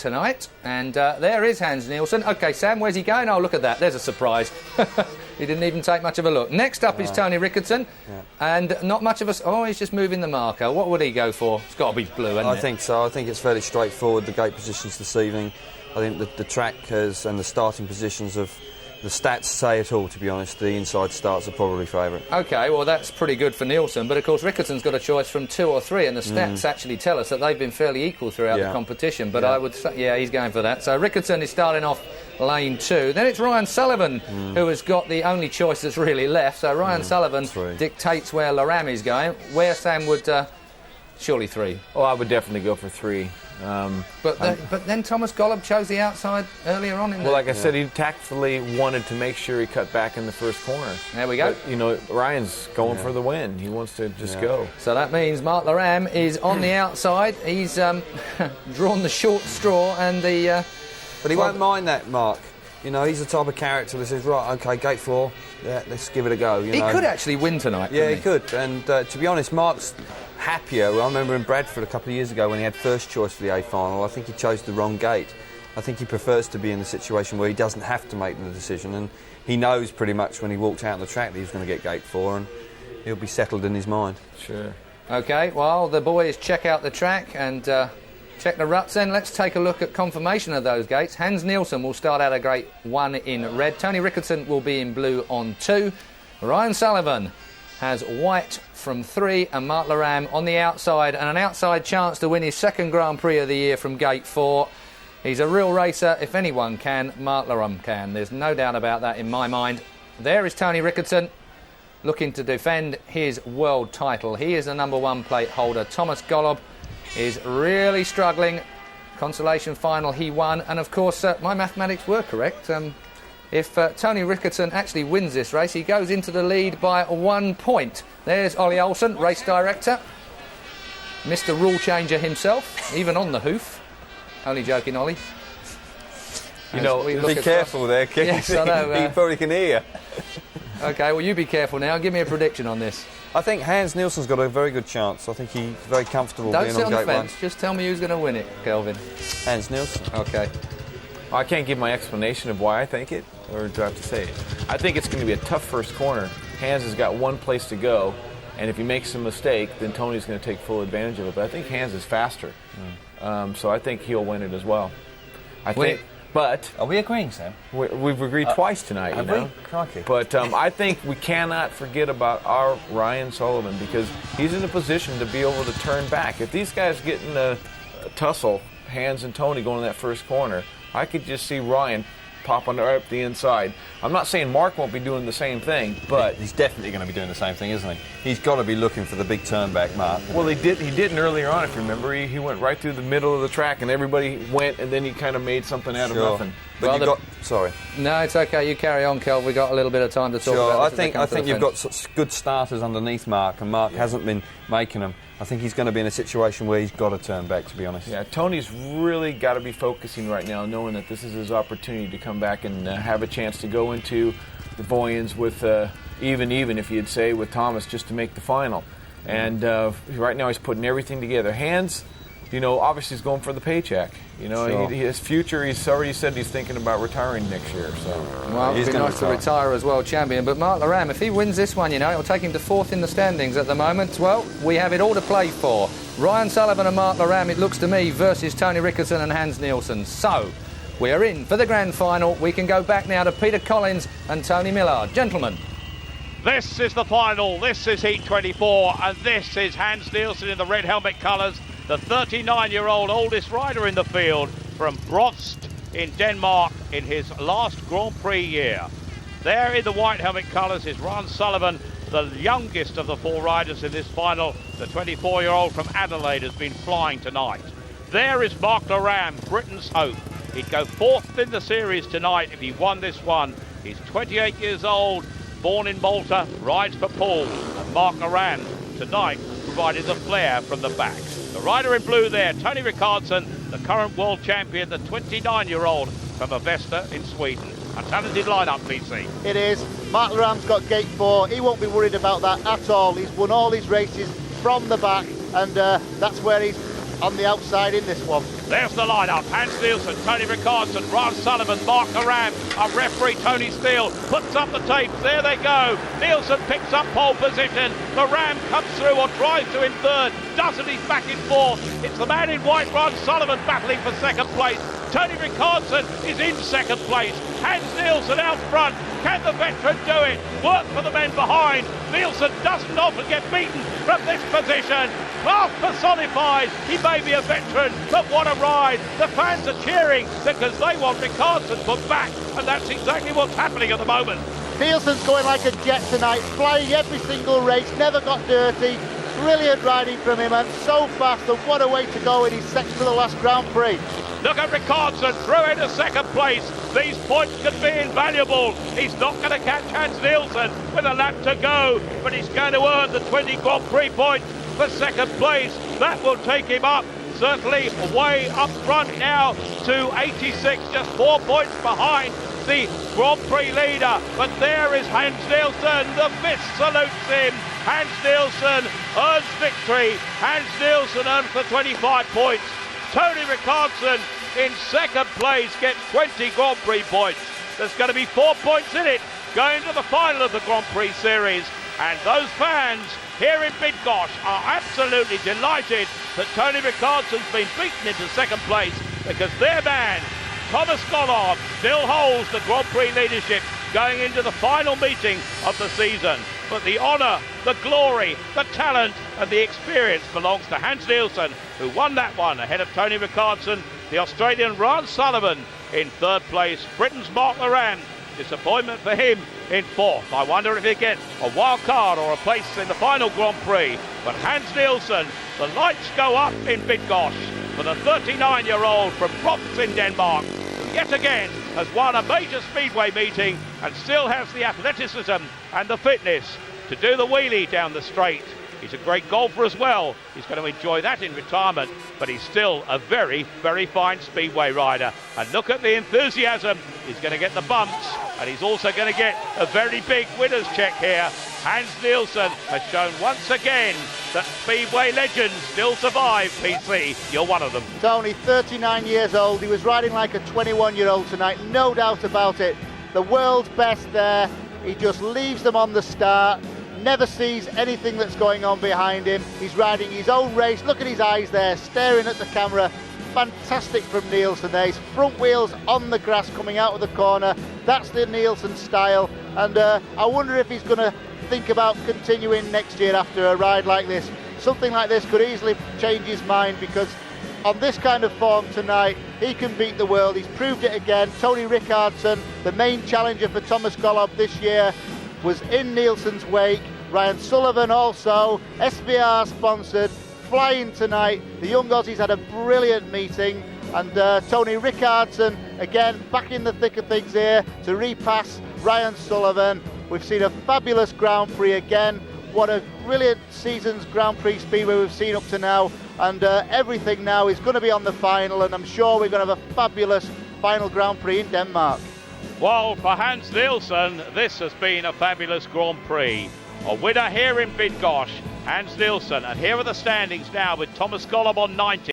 tonight. And there is Hans Nielsen. OK, Sam, where's he going? Oh, look at that. There's a surprise. He didn't even take much of a look. Next up is Tony Rickardsson. Yeah. And not much of us... Oh, he's just moving the marker. What would he go for? It's got to be blue, hasn't it? I think so. I think it's fairly straightforward, the gate positions this evening. I think the track has, and the starting positions of... The stats say it all, to be honest. The inside starts are probably favourite. OK, well, that's pretty good for Nielsen. But, of course, Rickardsson's got a choice from 2 or 3, and the stats actually tell us that they've been fairly equal throughout the competition. But I would say, he's going for that. So Rickardsson is starting off lane 2. Then it's Ryan Sullivan, who has got the only choice that's really left. So Ryan Sullivan dictates where Loram is going. Where Sam would... surely 3. Oh, I would definitely go for 3. But then Thomas Golub chose the outside earlier on in like I said, he tactfully wanted to make sure he cut back in the first corner. There we go. But, you know, Ryan's going for the win. He wants to just go. So that means Mark Loram is on the outside. He's drawn the short straw and the... But he won't mind that, Mark. You know, he's the type of character that says, right, OK, gate 4, let's give it a go. You know? He could actually win tonight, he could. And to be honest, Mark's happier. I remember in Bradford a couple of years ago when he had first choice for the A final, I think he chose the wrong gate. I think he prefers to be in the situation where he doesn't have to make the decision, and he knows pretty much when he walked out on the track that he's going to get gate 4, and he'll be settled in his mind. Sure. OK, well, the boys check out the track and check the ruts then. Let's take a look at confirmation of those gates. Hans Nielsen will start out at gate 1 in red. Tony Rickardsson will be in blue on 2. Ryan Sullivan has white from 3 and Mark Loram on the outside, and an outside chance to win his second Grand Prix of the year from gate 4. He's a real racer. If anyone can, Mark Loram can. There's no doubt about that in my mind. There is Tony Rickardsson looking to defend his world title. He is the #1 plate holder. Thomas Golub is really struggling. Consolation final, he won. And, of course, my mathematics were correct. If Tony Rickardsson actually wins this race, he goes into the lead by 1 point. There's Ollie Olsen, race director. Mr. Rule Changer himself, even on the hoof. Only joking, Ollie. You know, be careful there, Keith. Yes, I know. He probably can hear you. OK, well, you be careful now. Give me a prediction on this. I think Hans Nielsen's got a very good chance. I think he's very comfortable being on gate 1. Don't sit on the fence. Just tell me who's going to win it, Kelvin. Hans Nielsen. OK. I can't give my explanation of why I think it, or do I have to say it? I think it's going to be a tough first corner. Hans has got one place to go, and if he makes a mistake, then Tony's going to take full advantage of it. But I think Hans is faster, so I think he'll win it as well. But are we agreeing, Sam? We've agreed twice tonight, you know. Crikey. But I think we cannot forget about our Ryan Sullivan, because he's in a position to be able to turn back. If these guys get in a tussle, Hans and Tony going in that first corner, I could just see Ryan popping right up the inside. I'm not saying Mark won't be doing the same thing, but he's definitely going to be doing the same thing, isn't he? He's got to be looking for the big turn back, Mark. Well, he didn't earlier on, if you remember. He went right through the middle of the track, and everybody went, and then he kind of made something out of nothing. But sorry. No, it's OK. You carry on, Kel. We've got a little bit of time to talk about this. I think you've got such good starters underneath Mark, and Mark hasn't been making them. I think he's going to be in a situation where he's got to turn back, to be honest. Yeah, Tony's really got to be focusing right now, knowing that this is his opportunity to come back and have a chance to go into the Boyens with even, if you'd say, with Thomas, just to make the final. And right now he's putting everything together. Hans, you know, obviously he's going for the paycheck. You know, his future, he's already said he's thinking about retiring next year. So, well, it'd be nice to retire as world champion. But Mark Loram, if he wins this one, you know, it'll take him to 4th in the standings at the moment. Well, we have it all to play for. Ryan Sullivan and Mark Loram, it looks to me, versus Tony Rickardsson and Hans Nielsen. So, we are in for the grand final. We can go back now to Peter Collins and Tony Millard. Gentlemen. This is the final. This is Heat 24, and this is Hans Nielsen in the red helmet colours, the 39-year-old oldest rider in the field from Bydgoszcz in Denmark in his last Grand Prix year. There in the white helmet colours is Ryan Sullivan, the youngest of the 4 riders in this final. The 24-year-old from Adelaide has been flying tonight. There is Mark Loram, Britain's hope. He'd go 4th in the series tonight if he won this one. He's 28 years old, born in Malta, rides for Paul. And Mark Loram tonight provided the flair from the back. The rider in blue there, Tony Rickardsson, the current world champion, the 29-year-old from Avesta in Sweden. A talented lineup, PC. It is. Mark Loram's got gate 4. He won't be worried about that at all. He's won all his races from the back, and that's where he's on the outside in this one. There's the lineup. Hans Nielsen, Tony Rickardsson, Ron Sullivan, Mark Loram. Our referee, Tony Steele, puts up the tapes. There they go. Nielsen picks up pole position. Loram comes through or tries to in third. Doesn't, he's back in fourth. It's the man in white, Ron Sullivan, battling for second place. Tony Rickardsson is in second place. Hans Nielsen out front. Can the veteran do it? Work for the men behind. Nielsen doesn't often get beaten from this position. Class personified. He may be a veteran, but what a ride. The fans are cheering because they want Rickardsson put back, and that's exactly what's happening at the moment. Nielsen's going like a jet tonight, flying every single race, never got dirty. Brilliant riding from him, and so fast, and what a way to go in his second to the last Grand Prix. Look at Rickardsson through into second place. These points could be invaluable. He's not going to catch Hans Nielsen with a lap to go, but he's going to earn the 20 Grand Prix points for second place. That will take him up, certainly way up front now to 86, just 4 points behind the Grand Prix leader. But there is Hans Nielsen. The fist salutes him. Hans Nielsen earns victory. Hans Nielsen earns the 25 points. Tony Rickardsson in second place gets 20 Grand Prix points. There's going to be 4 points in it going to the final of the Grand Prix series. And those fans here in Bydgoszcz are absolutely delighted that Tony Rickardsson's been beaten into second place, because their man, Thomas Golov, still holds the Grand Prix leadership going into the final meeting of the season. But the honour, the glory, the talent and the experience belongs to Hans Nielsen, who won that one ahead of Tony Rickardsson. The Australian Ron Sullivan in third place. Britain's Mark Loram, disappointment for him in fourth. I wonder if he'll get a wild card or a place in the final Grand Prix. But Hans Nielsen, the lights go up in Bydgoszcz for the 39-year-old from Prix in Denmark, who yet again has won a major speedway meeting and still has the athleticism and the fitness to do the wheelie down the straight. He's a great golfer as well. He's going to enjoy that in retirement, but he's still a very, very fine speedway rider. And look at the enthusiasm. He's going to get the bumps, and he's also going to get a very big winner's check here. Hans Nielsen has shown once again that speedway legends still survive, PC. You're one of them. Tony, 39 years old. He was riding like a 21-year-old tonight, no doubt about it. The world's best there. He just leaves them on the start. Never sees anything that's going on behind him. He's riding his own race. Look at his eyes there, staring at the camera. Fantastic from Nielsen there. His front wheels on the grass coming out of the corner. That's the Nielsen style. And I wonder if he's going to think about continuing next year after a ride like this. Something like this could easily change his mind, because on this kind of form tonight, he can beat the world. He's proved it again. Tony Rickardsson, the main challenger for Thomas Golov this year, was in Nielsen's wake. Ryan Sullivan also, SBR sponsored, flying tonight. The young Aussies had a brilliant meeting, and Tony Rickardsson again back in the thick of things here to repass Ryan Sullivan. We've seen a fabulous Grand Prix again. What a brilliant season's Grand Prix Speedway we've seen up to now, and everything now is going to be on the final, and I'm sure we're going to have a fabulous final Grand Prix in Denmark. Well, for Hans Nielsen, this has been a fabulous Grand Prix. A winner here in Bydgoszcz, Hans Nielsen. And here are the standings now with Thomas Golub on 90.